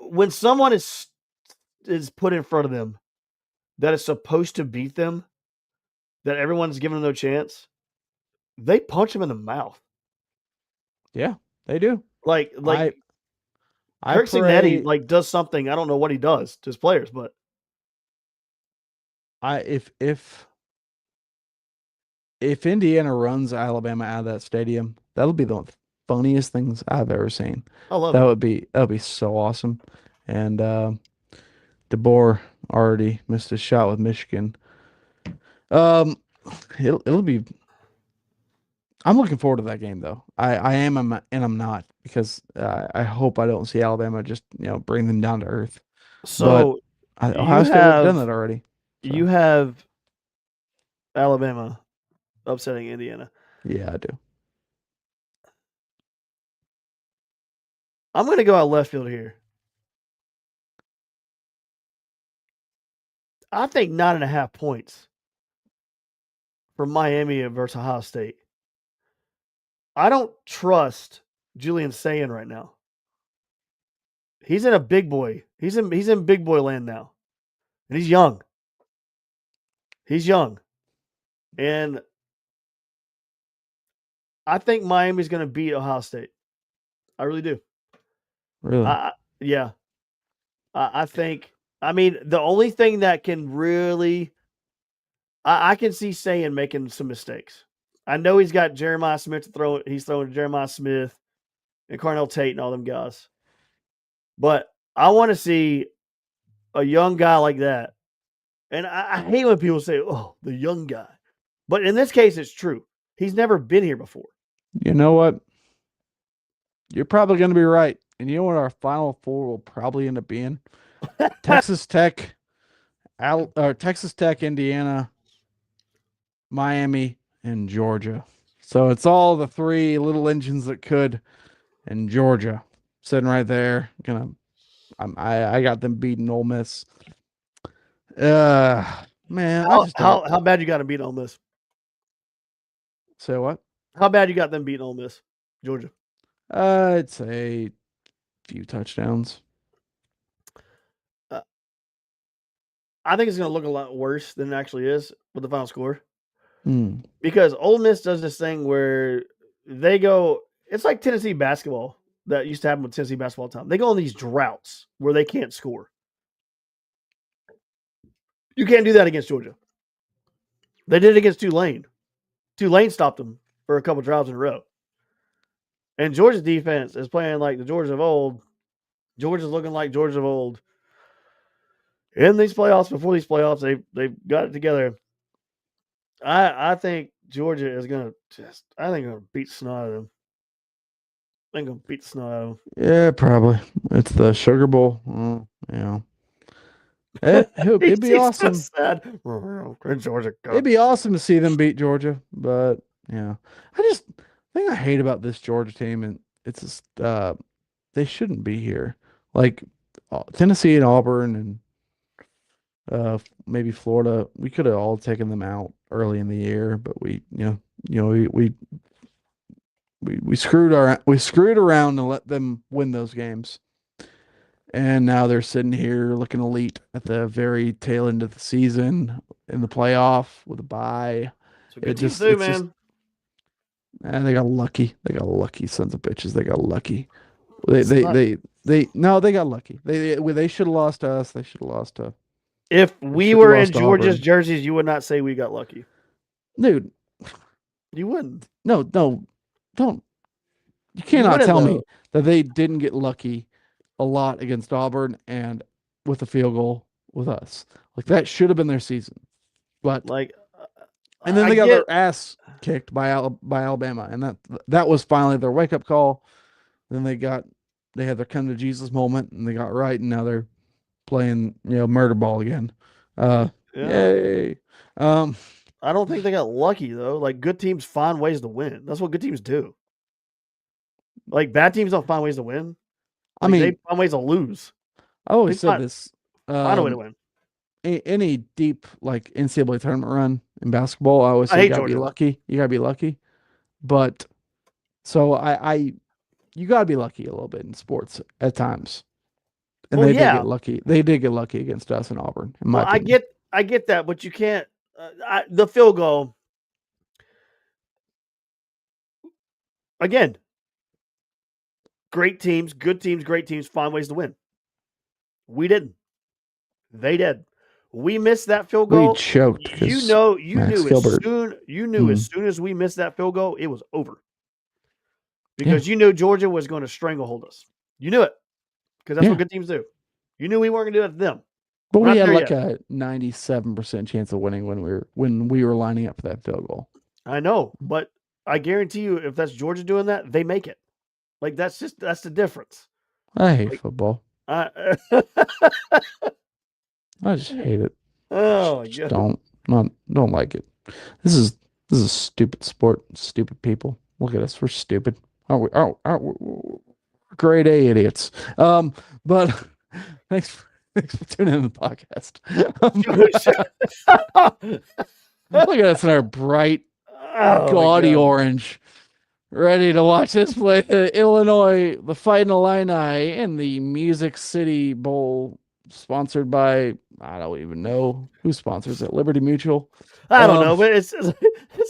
when someone is put in front of them that is supposed to beat them, that everyone's giving them no chance. They punch them in the mouth. Yeah, they do. Like I I Kirk Signetti pray like does something. I don't know what he does to his players, but I if Indiana runs Alabama out of that stadium, that'll be the funniest things I've ever seen. I love it. That would be so awesome. And DeBoer already missed his shot with Michigan. Um, it'll be. I'm looking forward to that game though. I am and I'm not because I hope I don't see Alabama just bring them down to earth. But So Ohio you State would have done have that already. you So have Alabama upsetting Indiana. yeah, I do. I'm going to go out left field here. I think 9.5 points for Miami versus Ohio State. I don't trust Julian Sayin right now. He's in a big boy. He's in big boy land now, and he's young. He's young, and I think Miami's going to beat Ohio State. I really do. Really. Yeah. I think. I mean, the only thing that can really, I can see Sayin making some mistakes. I know he's got Jeremiah Smith to throw. He's throwing to Jeremiah Smith and Carnell Tate and all them guys. But I want to see a young guy like that. And I hate when people say, "Oh, the young guy," but in this case, it's true. He's never been here before. You know what? You're probably going to be right. And you know what our final four will probably end up being? Texas Tech, Texas Tech, Indiana, Miami, and Georgia. So it's all the three little engines that could, and Georgia sitting right there. I got them beating Ole Miss. Man, I just don't How bad you got to beat Ole Miss? say what. How bad you got them beating Ole Miss, Georgia? I'd say few touchdowns. Uh, I think it's going to look a lot worse than it actually is with the final score. Because Ole Miss does this thing where they go. It's like Tennessee basketball that used to happen with Tennessee basketball time. They go on these droughts where they can't score. You can't do that against Georgia. They did it against Tulane. Tulane stopped them for a couple drives in a row. And Georgia's defense is playing like the Georgia of old. Georgia's looking like Georgia of old. In these playoffs, before these playoffs, they've got it together. I think Georgia is gonna gonna beat the snot out of them. I think gonna beat the snot out of them. Yeah, probably. It's the Sugar Bowl. Yeah. It'd be He's so awesome. sad. Georgia. It'd be awesome to see them beat Georgia, but yeah, the thing I hate about this Georgia team, and it's just they shouldn't be here. Like Tennessee and Auburn and maybe Florida, we could have all taken them out early in the year, but we screwed around and let them win those games. And now they're sitting here looking elite at the very tail end of the season in the playoff with a bye. It's man. just, and they got lucky. They got lucky, sons of bitches. They got lucky. No, they got lucky. They should have lost to us. They should have lost to. If we were in Georgia's jerseys, you would not say we got lucky, dude. You wouldn't. No, don't. You cannot tell me that they didn't get lucky a lot against Auburn and with a field goal with us. Like that should have been their season. But and then they got their ass kicked by Alabama, and that was finally their wake up call. Then they had their come to Jesus moment, and they got right, and now they're playing, murder ball again. Yeah. Yay. I don't think they got lucky though. Like good teams find ways to win. That's what good teams do. Like bad teams don't find ways to win. I Like they mean, find ways to lose. I always They said find, this. find a way to win. Any deep like NCAA tournament run in basketball, I always I say you hate gotta be Georgia. lucky. You gotta be lucky. But so you gotta be lucky a little bit in sports at times. And Well, they did yeah. get lucky. They did get lucky against us in Auburn, in my Well, opinion. I get that, but you can't. The field goal again. Great teams, good teams, great teams find ways to win. We didn't. They did. We missed that field We goal. choked because You Max knew as Gilbert. soon as we missed that field goal, it was over. Yeah. Because you knew Georgia was going to stranglehold us. You knew it because that's Yeah. what good teams do. You knew we weren't going to do it to them. But We're we not had there like yet. a 97% chance of winning when we were lining up for that field goal. I know, but I guarantee you, if that's Georgia doing that, they make it. Like that's the difference. I hate Like, football. I I just hate it. oh my Just god. don't like it. This is a stupid sport. Stupid people. Look at us. We're stupid. We're grade A idiots. But thanks for tuning in to the podcast. Look at us in our bright, gaudy orange, ready to watch this play. Illinois, the Fighting Illini, in the Music City Bowl, sponsored by I don't even know who sponsors it. Liberty Mutual. I don't know, but it's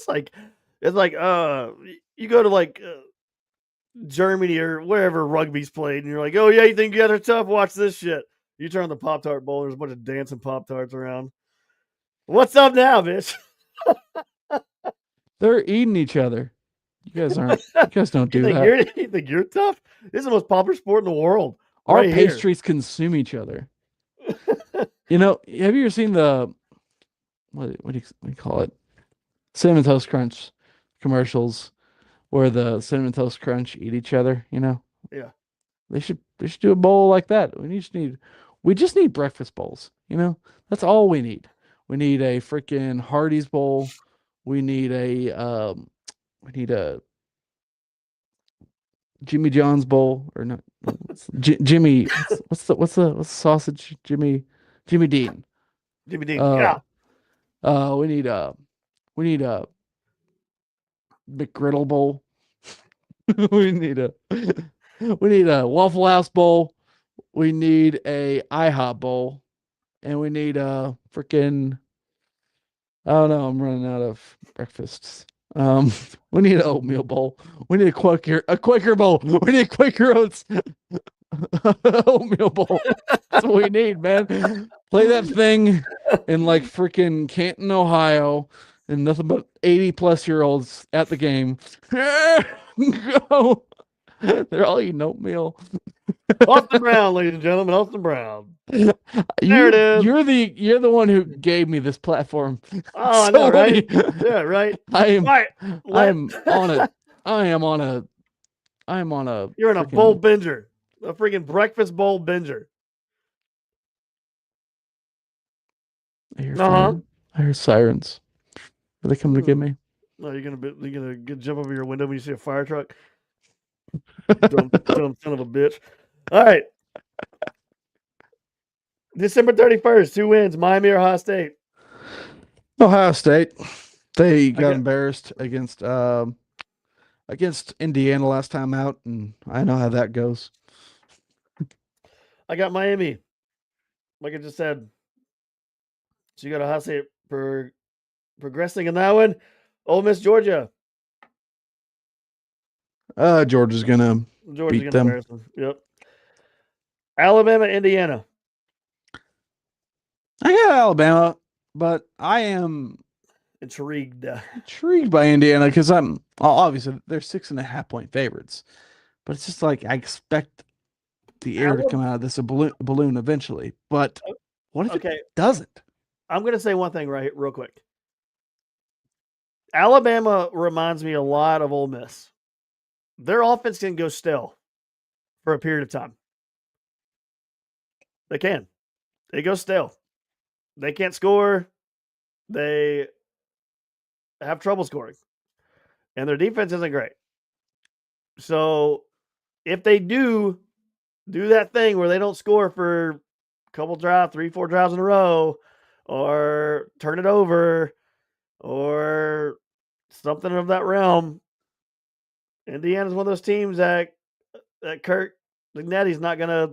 like you go to like Germany or wherever rugby's played, and you're like, oh yeah, you think you guys are tough? Watch this shit. You turn on the Pop Tart bowl, there's a bunch of dancing Pop Tarts around. What's up now, bitch? They're eating each other. You guys aren't. You guys don't do that. You think you're tough? This is the most popular sport in the world. Our Right pastries consume each other. Have you ever seen the what do you call it? Cinnamon Toast Crunch commercials where the Cinnamon Toast Crunch eat each other, Yeah. They should do a bowl like that. We just need breakfast bowls, That's all we need. We need a freaking Hardee's bowl. We need a Jimmy John's bowl or not Jimmy what's the sausage Jimmy Dean. Jimmy Dean. Yeah. We need a McGriddle bowl. we need a Waffle House bowl. We need a IHOP bowl, and we need a freaking I don't know. I'm running out of breakfasts. We need an oatmeal bowl. We need a Quaker bowl. We need Quaker Oats oatmeal bowl. That's what we need, man. Play that thing in like freaking Canton, Ohio, and nothing but 80-plus-year-olds at the game. Go. They're all eating oatmeal. Austin Brown, ladies and gentlemen, Austin Brown. There it is. You're the one who gave me this platform. Oh, I know, right? Yeah, right. I am on a You're in a bowl binger. A freaking breakfast bowl binger. I hear sirens. Are they coming to get me? No, you're gonna jump over your window when you see a fire truck. Dumb son of a bitch. All right. December 31st, 2 wins, Miami or Ohio State. Ohio State. They got embarrassed against Indiana last time out, and I know how that goes. I got Miami. Like I just said. So you got Ohio State progressing in that one. Ole Miss, Georgia. Georgia's gonna beat them. Embarrass them. Yep. Alabama, Indiana. I got Alabama, but I am intrigued by Indiana because obviously they're 6.5-point favorites, but it's just like I expect the air to come out of this balloon eventually. But what if it doesn't? I'm gonna say one thing real quick. Alabama reminds me a lot of Ole Miss. Their offense can go stale for a period of time. They can. It goes stale. They can't score. They have trouble scoring, and their defense isn't great. So if they do that thing where they don't score for a couple drives, 3-4 drives in a row, or turn it over, or something of that realm, Indiana's one of those teams that Kirk Ignati's not gonna,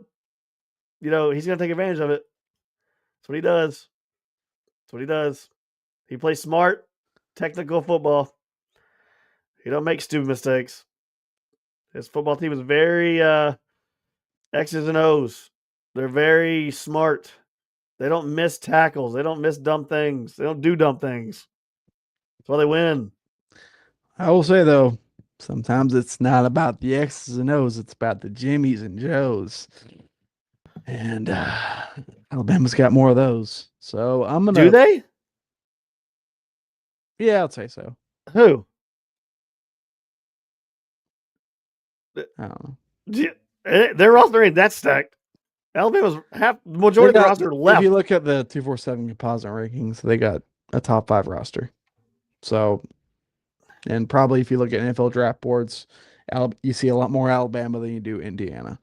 he's gonna take advantage of it. That's what he does. That's what he does. He plays smart, technical football. He don't make stupid mistakes. His football team is very X's and O's. They're very smart. They don't miss tackles. They don't miss dumb things. They don't do dumb things. That's why they win. I will say though, sometimes it's not about the X's and O's, it's about the Jimmies and Joes. And Alabama's got more of those. So I'm gonna Do they? Yeah, I'd say so. Who? I don't know. Their roster ain't that stacked. Alabama's majority of the roster left. If you look at the 247 composite rankings, they got a top 5 roster. So, and probably if you look at NFL draft boards, you see a lot more Alabama than you do Indiana.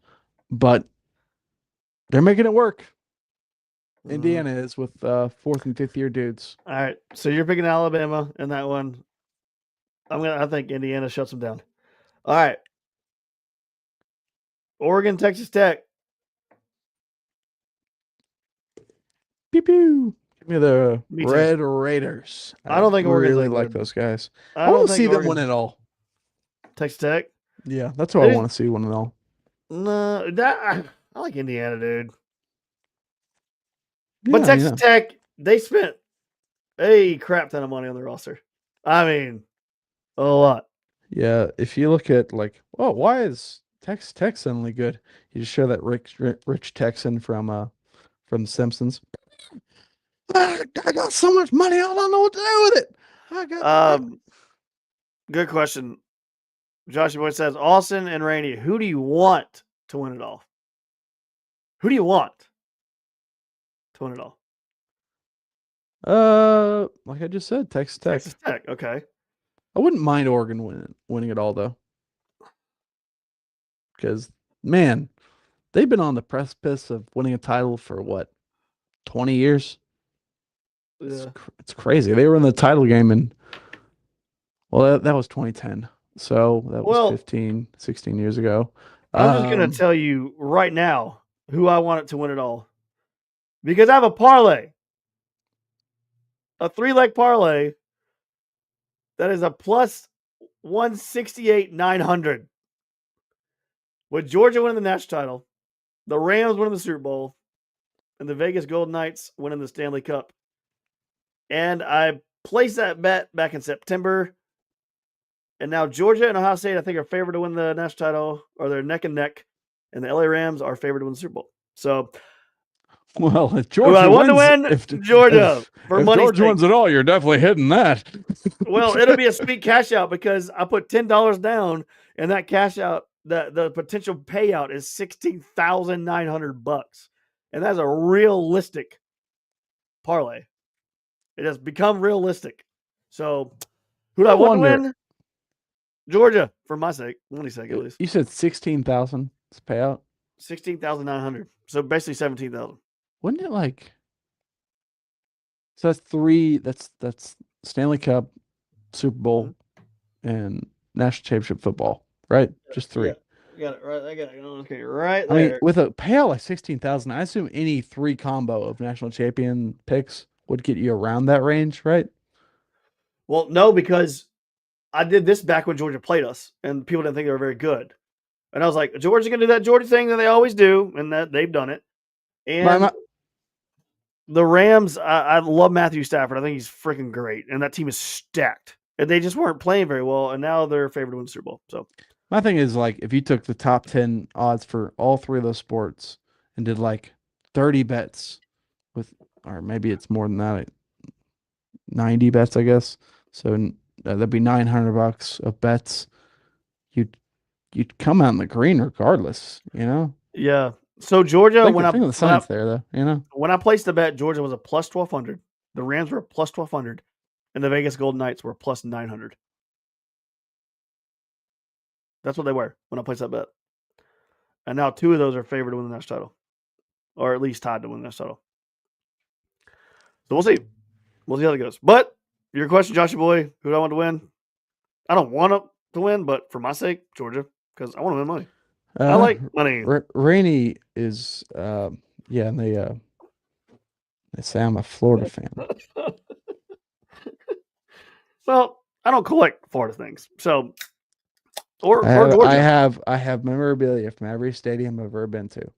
But they're making it work. Indiana is with 4th and 5th year dudes. All right, so you're picking Alabama in that one. I think Indiana shuts them down. All right, Oregon, Texas Tech. Pew pew. Give me the Me too. Red Raiders. I don't think Oregon's really that like good. those guys. I I want don't to think see them Oregon- win it all. Texas Tech. Yeah, that's what I want to see win it all. No, I like Indiana, dude. Yeah, But Texas Tech, they spent a crap ton of money on their roster. I mean, a lot. Yeah, if you look at like, oh, why is Texas Tech suddenly good? You just show that rich Texan from The Simpsons. I got so much money, I don't know what to do with it. I got Good question. Josh Boy says, Austin and Rainey, who do you want to win it all? Who do you want to win it all? Like I just said, Texas Tech. Texas Tech, okay. I wouldn't mind Oregon winning it all though. Because man, they've been on the precipice of winning a title for what, 20 years? Yeah. It's crazy. They were in the title game that was 2010. So that was 15, 16 years ago. I'm just going to tell you right now who I want it to win it all. Because I have a parlay. A 3-leg parlay that is a plus 168,900. With Georgia winning the national title, the Rams winning the Super Bowl, and the Vegas Golden Knights winning the Stanley Cup. And I placed that bet back in September. And now Georgia and Ohio State, I think, are favored to win the national title, or they're neck and neck. And the LA Rams are favored to win the Super Bowl. So, well, if Georgia I want wins, to win Georgia for if money. Georgia wins it all, you're definitely hitting that. Well, it'll be a sweet cash out because I put $10 down, and that cash out, the potential payout is $16,900, and that's a realistic parlay. It has become realistic. So, who do I want to win? Georgia, for my sake, money's sake at least. You said 16,000 payout. 16,900. So basically 17,000. Wouldn't it like? So that's 3. That's Stanley Cup, Super Bowl, and National Championship football, right? Just 3. Yeah. I got it right. I got it. Okay, right there. I mean, with a payout like 16,000, I assume any 3 combo of national champion picks would get you around that range, right? Well, no, because I did this back when Georgia played us, and people didn't think they were very good. And I was like, Georgia's going to do that Georgia thing that they always do, and that they've done it. And the Rams, I love Matthew Stafford. I think he's freaking great, and that team is stacked. And they just weren't playing very well, and now they're favored to win the Super Bowl. So my thing is, like, if you took the top 10 odds for all 3 of those sports and did like 30 bets with, or maybe it's more than that, 90 bets, I guess. So that'd be $900 of bets. You'd come out in the green regardless, you know? Yeah. So Georgia, Think of the science there, though. You know, when I placed the bet, Georgia was a plus 1,200. The Rams were a plus 1,200, and the Vegas Golden Knights were plus 900. That's what they were when I placed that bet. And now 2 of those are favored to win the national title, or at least tied to win the national title. So we'll see. We'll see how it goes. But your question, Joshy boy, who do I want to win? I don't want to win, but for my sake, Georgia, because I want to win money. I like money. Rainey is, and they say I'm a Florida fan. Well, I don't collect Florida things, so or Georgia. I have memorabilia from every stadium I've ever been to.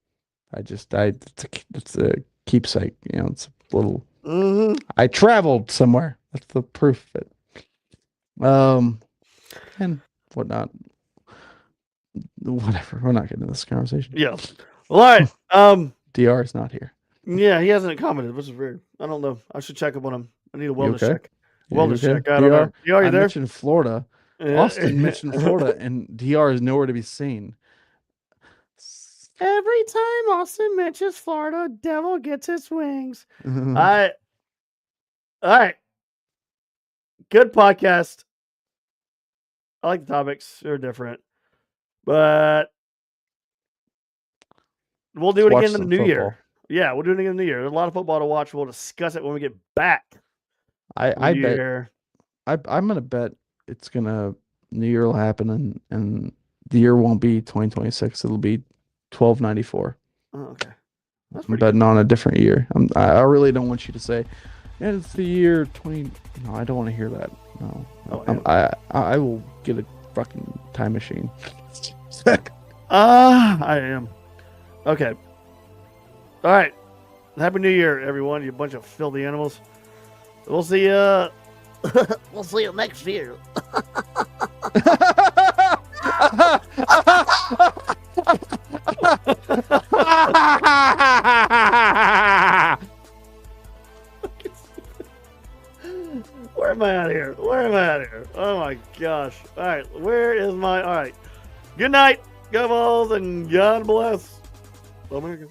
It's a keepsake. You know, it's a little. Mm-hmm. I traveled somewhere. That's the proof of it. And whatnot. Whatever. We're not getting into this conversation. Yeah. All right. DR is not here. Yeah, he hasn't commented, which is weird. I don't know. I should check up on him. I need a wellness check. Yeah, Wellness check. I don't know. DR, you I there? mentioned Florida. Austin mentioned Florida, and DR is nowhere to be seen. Every time Austin mentions Florida, devil gets its wings. Mm-hmm. All right. Good podcast. I like the topics. They're different. But we'll do it again in the new year. Yeah, we'll do it again in the new year. There's a lot of football to watch. We'll discuss it when we get back. I'm gonna bet it's gonna New Year will happen and the year won't be 2026. It'll be 1294. Oh, okay. I'm betting on a different year. I really don't want you to say, yeah, it's the year 20. No, I don't want to hear that. No. I will get a fucking time machine. I am. Okay. All right. Happy New Year, everyone, you bunch of filthy animals. We'll see you. We'll see you next year. Where am I out here? Oh my gosh. All right. Where is my. All right. Good night. Go Vols and God bless America.